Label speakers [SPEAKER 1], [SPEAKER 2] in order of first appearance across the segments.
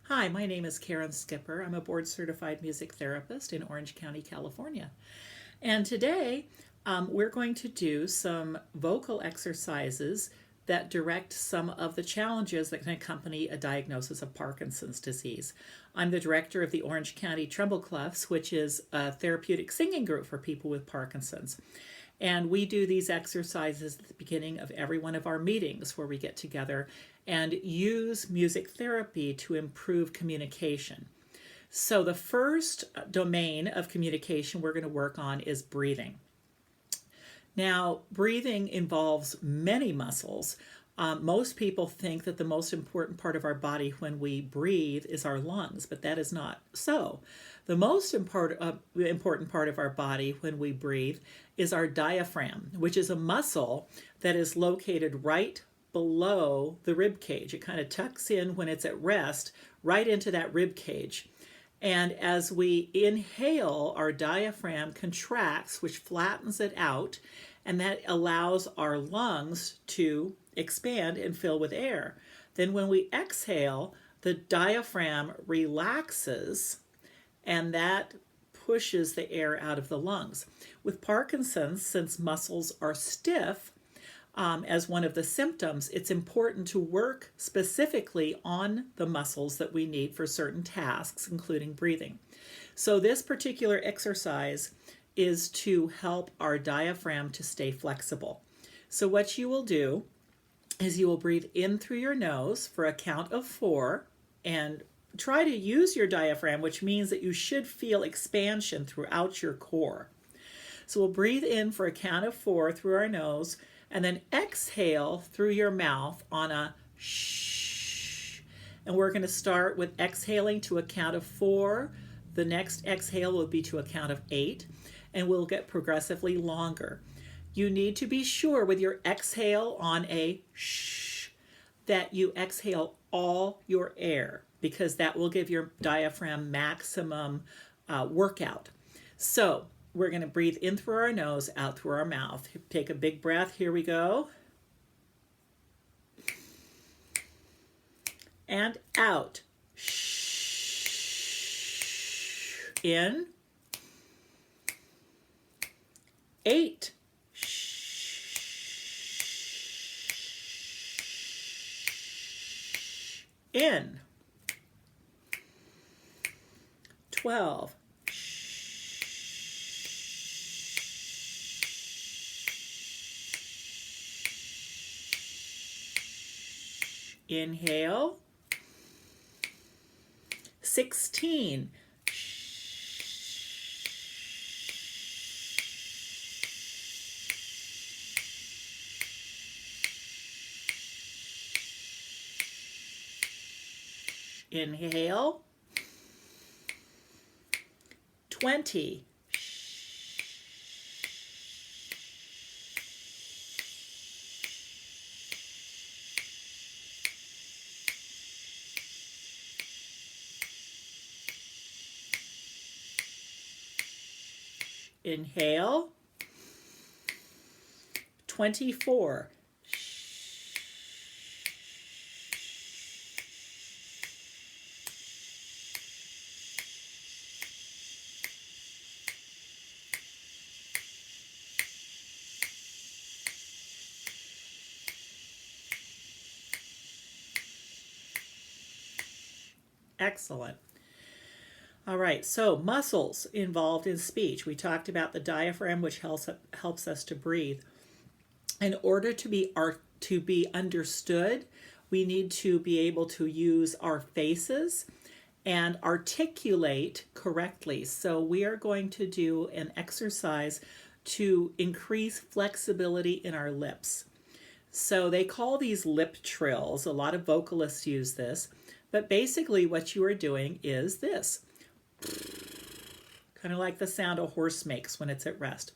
[SPEAKER 1] Hi, my name is Karen Skipper. I'm a board certified music therapist in Orange County, California. And today we're going to do some vocal exercises that direct some of the challenges that can accompany a diagnosis of Parkinson's disease. I'm the director of the Orange County Tremble Clefs, which is a therapeutic singing group for people with Parkinson's. And we do these exercises at the beginning of every one of our meetings where we get together and use music therapy to improve communication. So, the first domain of communication we're going to work on is breathing. Now, breathing involves many muscles. Most people think that the most important part of our body when we breathe is our lungs, but that is not so. The most important part of our body when we breathe is our diaphragm, which is a muscle that is located right below the rib cage. It kind of tucks in when it's at rest, right into that rib cage. And as we inhale, our diaphragm contracts, which flattens it out, and that allows our lungs to expand and fill with air. Then when we exhale, the diaphragm relaxes, and that pushes the air out of the lungs. With Parkinson's, since muscles are stiff, as one of the symptoms, it's important to work specifically on the muscles that we need for certain tasks, including breathing. So this particular exercise is to help our diaphragm to stay flexible. So what you will do is you will breathe in through your nose for a count of 4 and try to use your diaphragm, which means that you should feel expansion throughout your core. So we'll breathe in for a count of 4 through our nose, and then exhale through your mouth on a shh. And we're going to start with exhaling to a count of 4. The next exhale will be to a count of 8, and we'll get progressively longer. You need to be sure with your exhale on a shh that you exhale all your air, because that will give your diaphragm maximum workout. So we're going to breathe in through our nose, out through our mouth. Take a big breath. Here we go. And out. Shh. In. 8. Shh. In. 12. Inhale. 16. Inhale. 20. Inhale. 24. Excellent. All right, so muscles involved in speech. We talked about the diaphragm, which helps us to breathe. In order to be understood, we need to be able to use our faces and articulate correctly. So we are going to do an exercise to increase flexibility in our lips. So they call these lip trills. A lot of vocalists use this. But basically what you are doing is this. Kind of like the sound a horse makes when it's at rest.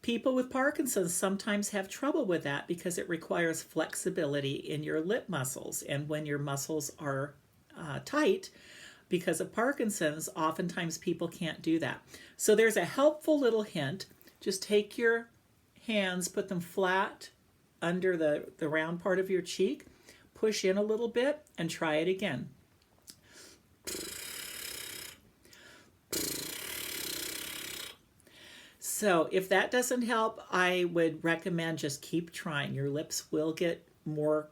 [SPEAKER 1] People with Parkinson's sometimes have trouble with that because it requires flexibility in your lip muscles. And when your muscles are tight because of Parkinson's, oftentimes people can't do that. So there's a helpful little hint. Just take your hands, put them flat under the round part of your cheek. push in a little bit and try it again. So if that doesn't help, I would recommend just keep trying. Your lips will get more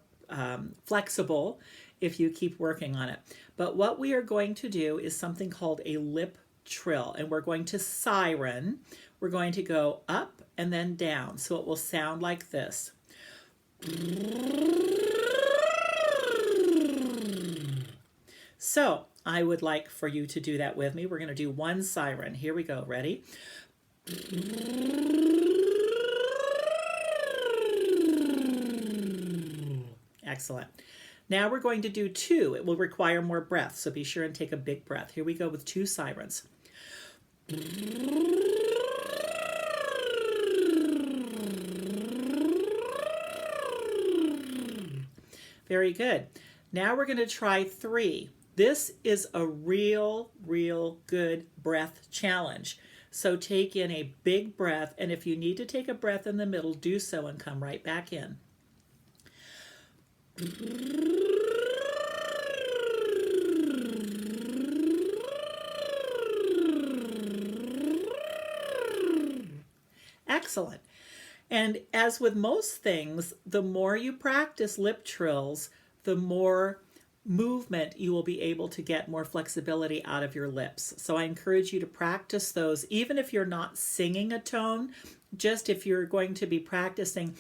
[SPEAKER 1] flexible if you keep working on it. But what we are going to do is something called a lip trill, and we're going to siren. We're going to go up and then down, so it will sound like this. So I would like for you to do that with me. We're going to do one siren. Here we go. Ready? Excellent. Now we're going to do two. It will require more breath, so be sure and take a big breath. Here we go with two sirens. Very good. Now we're going to try three. This is a real good breath challenge. So take in a big breath, and if you need to take a breath in the middle, do so and come right back in. Excellent. And as with most things, the more you practice lip trills, the more movement you will be able to get, more flexibility out of your lips. So I encourage you to practice those, even if you're not singing a tone, just if you're going to be practicing.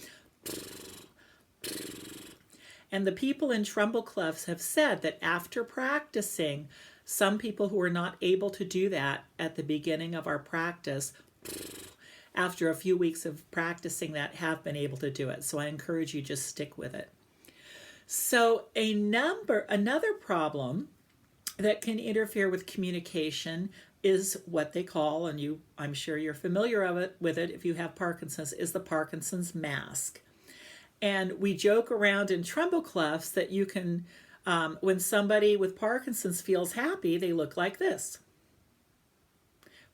[SPEAKER 1] And the people in treble clefs have said that after practicing, some people who are not able to do that at the beginning of our practice, after a few weeks of practicing that, have been able to do it. So I encourage you, just stick with it. So another problem that can interfere with communication is what they call, and I'm sure you're familiar with it if you have Parkinson's, is the Parkinson's mask. And we joke around in treble clefs that you can, when somebody with Parkinson's feels happy, they look like this.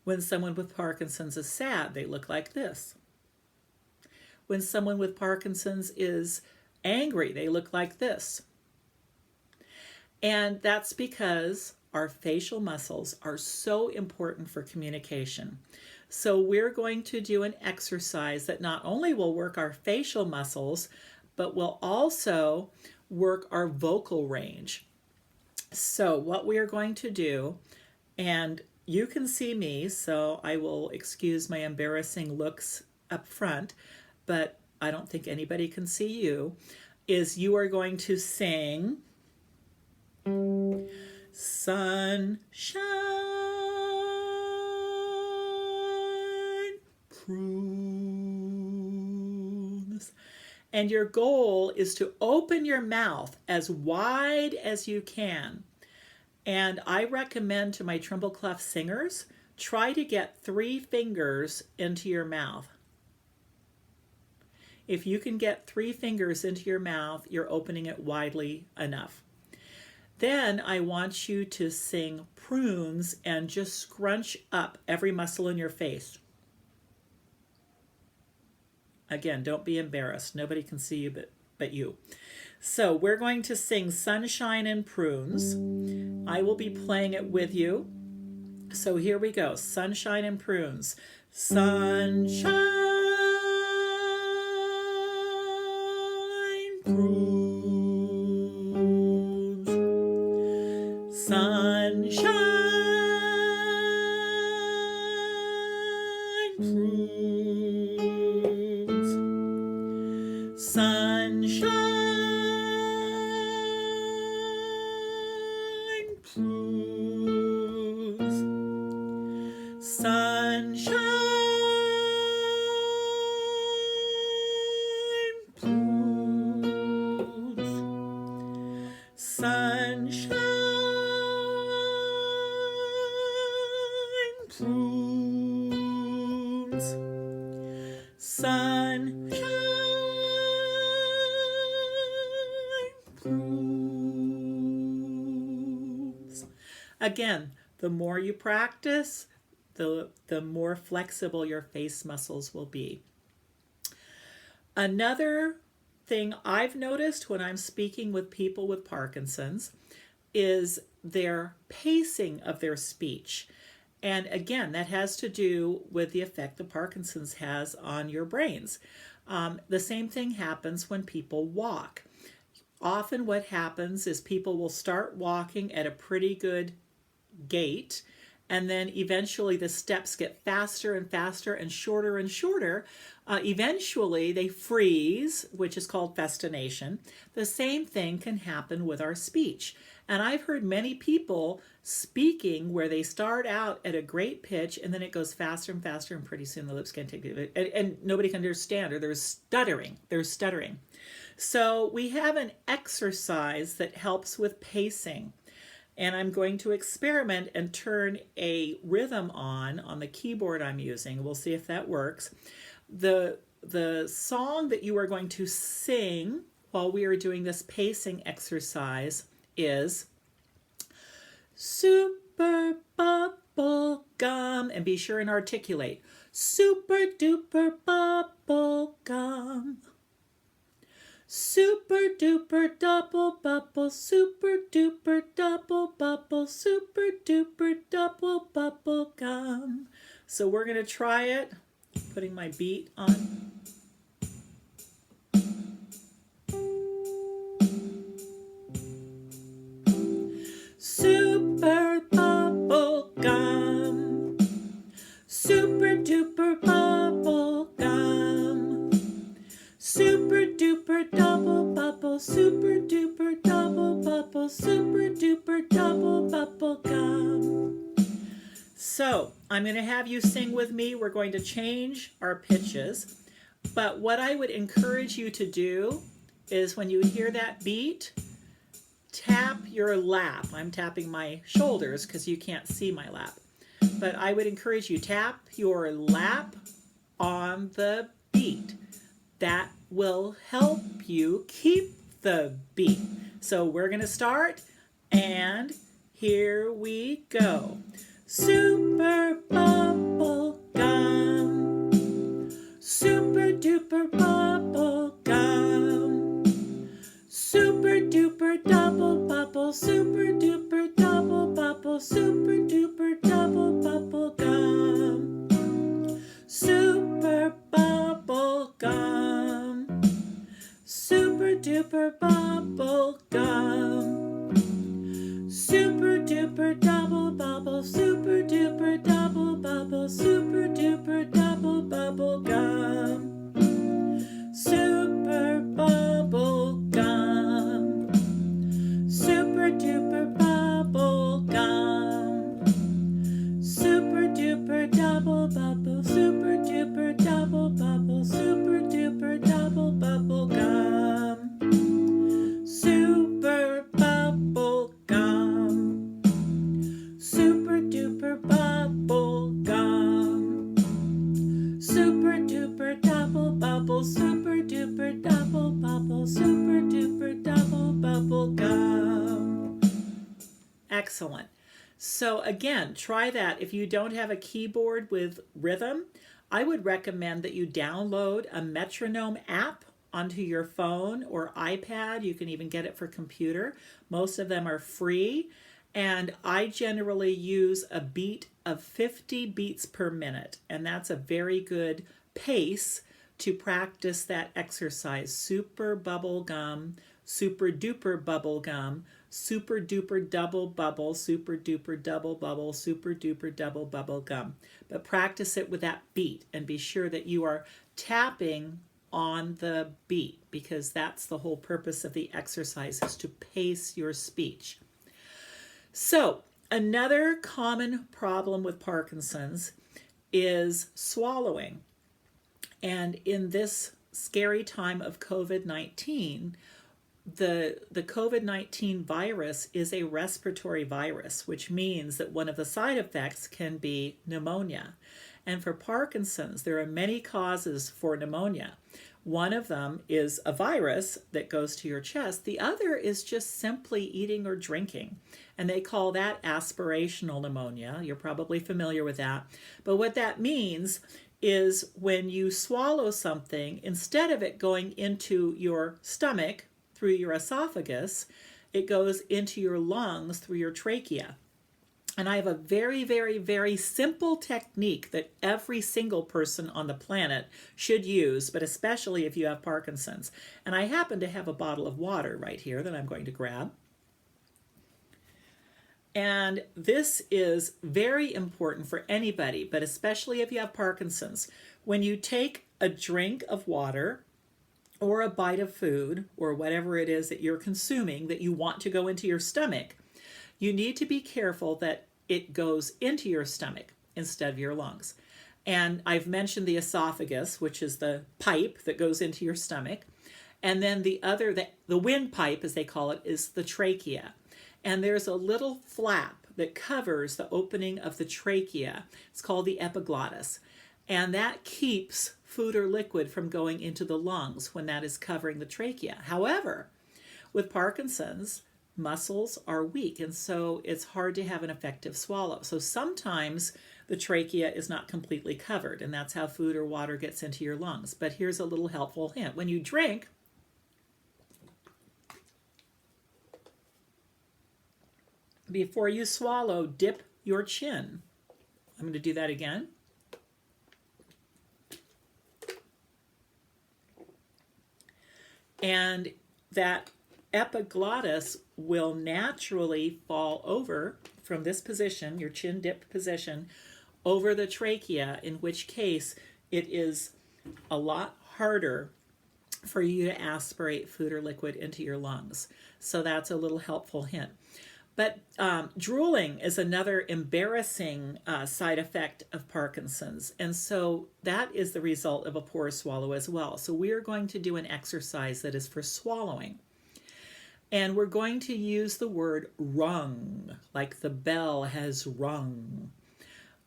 [SPEAKER 1] When someone with Parkinson's is sad, they look like this. When someone with Parkinson's is angry, they look like this. And that's because our facial muscles are so important for communication. So we're going to do an exercise that not only will work our facial muscles, but will also work our vocal range. So what we are going to do, and you can see me, so I will excuse my embarrassing looks up front, but I don't think anybody can see you, is you are going to sing Sunshine Prunes. And your goal is to open your mouth as wide as you can. And I recommend to my treble clef singers, try to get 3 fingers into your mouth. If you can get 3 fingers into your mouth, you're opening it widely enough. Then I want you to sing prunes and just scrunch up every muscle in your face. Again, don't be embarrassed. Nobody can see you but you. So we're going to sing Sunshine and Prunes. I will be playing it with you. So here we go. Sunshine and Prunes. Sunshine, prunes. Sunshine, prunes. Sunshine, prunes. Sunshine, prunes. Sunshine, prunes. Sunshine, prunes. Again, the more you practice, the more flexible your face muscles will be. Another thing I've noticed when I'm speaking with people with Parkinson's is their pacing of their speech. And again, that has to do with the effect the Parkinson's has on your brains. The same thing happens when people walk. Often what happens is people will start walking at a pretty good gait, and then eventually the steps get faster and faster and shorter and shorter. Eventually they freeze, which is called festination. The same thing can happen with our speech. And I've heard many people speaking where they start out at a great pitch and then it goes faster and faster, and pretty soon the lips can't take it, and nobody can understand, or they're stuttering. So we have an exercise that helps with pacing. And I'm going to experiment and turn a rhythm on the keyboard I'm using. We'll see if that works. The song that you are going to sing while we are doing this pacing exercise is Super Bubble Gum. And be sure and articulate. Super duper bubble gum. Super duper double bubble, super duper double bubble, super duper double bubble gum. So we're going to try it, putting my beat on. Super bubble gum, super duper bubble gum. Super duper double bubble, super duper double bubble, super duper double bubble gum. So I'm going to have you sing with me. We're going to change our pitches. But what I would encourage you to do is when you hear that beat, tap your lap. I'm tapping my shoulders because you can't see my lap. But I would encourage you, tap your lap on the beat. That will help you keep the beat. So we're going to start, and here we go. Super bubble gum, super duper bubble gum, super duper double bubble, super duper double bubble, super duper double bubble gum, super bubble gum, super duper bubble gum, super duper double bubble, super duper double bubble, super duper double bubble gum, super bubble gum, super duper bubble gum, super duper double bubble, super duper double bubble, super duper double bubble gum, super bubble gum, super duper bubble gum, super duper double bubble, super duper double bubble, super duper double bubble gum. Excellent. So again, try that. If you don't have a keyboard with rhythm, I would recommend that you download a metronome app onto your phone or iPad. You can even get it for computer. Most of them are free. And I generally use a beat of 50 beats per minute. And that's a very good pace to practice that exercise. Super bubble gum, super duper bubble gum, super duper double bubble, super duper double bubble, super duper double bubble gum. But practice it with that beat and be sure that you are tapping on the beat, because that's the whole purpose of the exercise, is to pace your speech. So another common problem with Parkinson's is swallowing. And in this scary time of COVID-19, the COVID-19 virus is a respiratory virus, which means that one of the side effects can be pneumonia. And for Parkinson's, there are many causes for pneumonia. One of them is a virus that goes to your chest. The other is just simply eating or drinking. And they call that aspirational pneumonia. You're probably familiar with that. But what that means is when you swallow something, instead of it going into your stomach through your esophagus, it goes into your lungs through your trachea. And I have a very, very, very simple technique that every single person on the planet should use, but especially if you have Parkinson's. And I happen to have a bottle of water right here that I'm going to grab. And this is very important for anybody, but especially if you have Parkinson's. When you take a drink of water or a bite of food or whatever it is that you're consuming that you want to go into your stomach, you need to be careful that it goes into your stomach instead of your lungs. And I've mentioned the esophagus, which is the pipe that goes into your stomach. And then the windpipe, as they call it, is the trachea. And there's a little flap that covers the opening of the trachea. It's called the epiglottis. And that keeps food or liquid from going into the lungs when that is covering the trachea. However, with Parkinson's, muscles are weak, and so it's hard to have an effective swallow. So sometimes the trachea is not completely covered, and that's how food or water gets into your lungs. But here's a little helpful hint. When you drink, before you swallow, dip your chin. I'm going to do that again. And that epiglottis will naturally fall over from this position, your chin dipped position, over the trachea, in which case it is a lot harder for you to aspirate food or liquid into your lungs. So that's a little helpful hint. But drooling is another embarrassing side effect of Parkinson's. And so that is the result of a poor swallow as well. So we are going to do an exercise that is for swallowing. And we're going to use the word rung, like the bell has rung.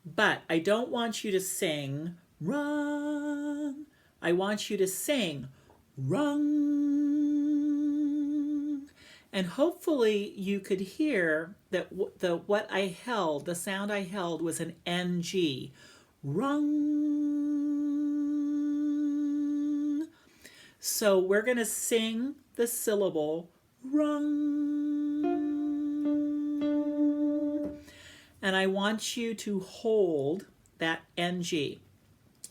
[SPEAKER 1] But I don't want you to sing rung. I want you to sing rung. And hopefully you could hear that the sound I held was an NG. Rung. So we're going to sing the syllable rung. And I want you to hold that NG.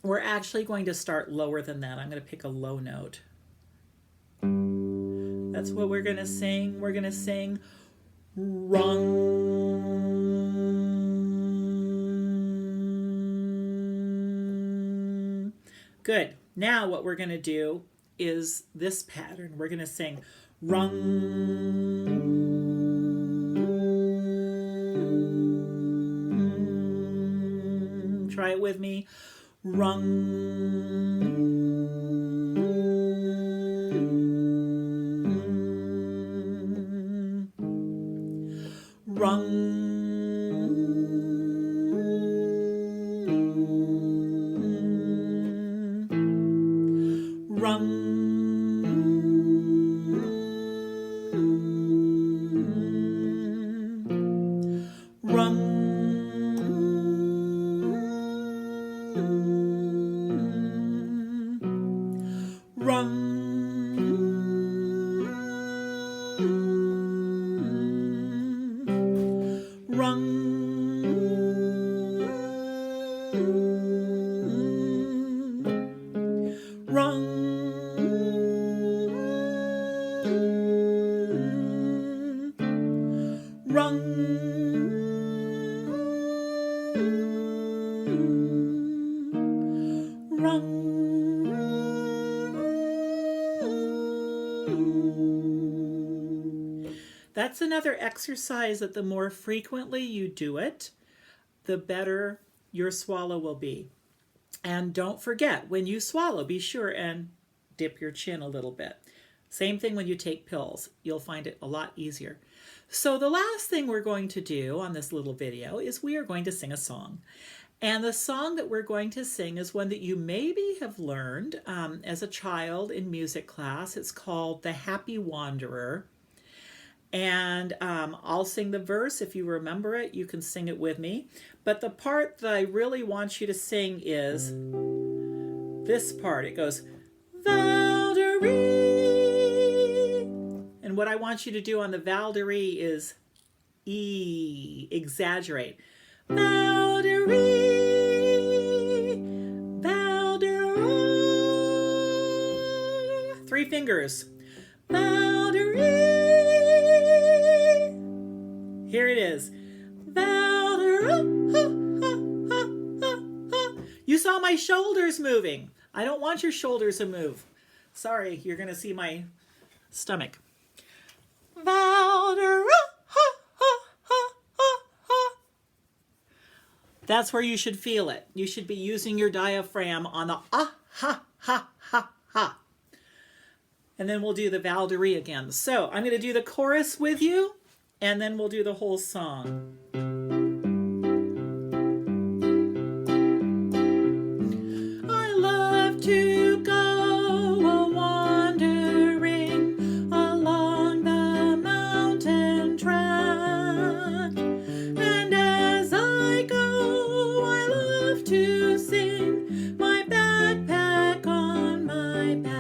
[SPEAKER 1] We're actually going to start lower than that. I'm going to pick a low note. That's what we're going to sing. We're going to sing rung. Good. Now what we're going to do is this pattern. We're going to sing rung. Try it with me. Rung. Rung. Rung. Rung. Rung. That's another exercise that the more frequently you do it, the better your swallow will be. And don't forget, when you swallow, be sure and dip your chin a little bit. Same thing when you take pills. You'll find it a lot easier. So the last thing we're going to do on this little video is we are going to sing a song. And the song that we're going to sing is one that you maybe have learned as a child in music class. It's called The Happy Wanderer. And I'll sing the verse. If you remember it, you can sing it with me. But the part that I really want you to sing is this part. It goes, Valderie. And what I want you to do on the Valderie is E, exaggerate. Valderie, Valderie. 3 fingers. Valderie. Here it is. You saw my shoulders moving. I don't want your shoulders to move. Sorry, you're going to see my stomach. That's where you should feel it. You should be using your diaphragm on the ah, ha, ha, ha, ha. And then we'll do the Valderie again. So I'm going to do the chorus with you, and then we'll do the whole song. I love to go a-wandering along the mountain track. And as I go, I love to sing my backpack on my back.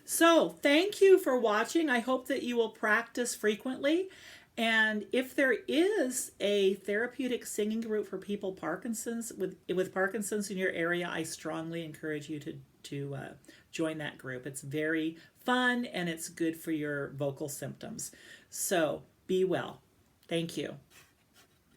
[SPEAKER 1] So thank you for watching. I hope that you will practice frequently. And if there is a therapeutic singing group for people with Parkinson's in your area, I strongly encourage you to join that group. It's very fun and it's good for your vocal symptoms. So be well. Thank you.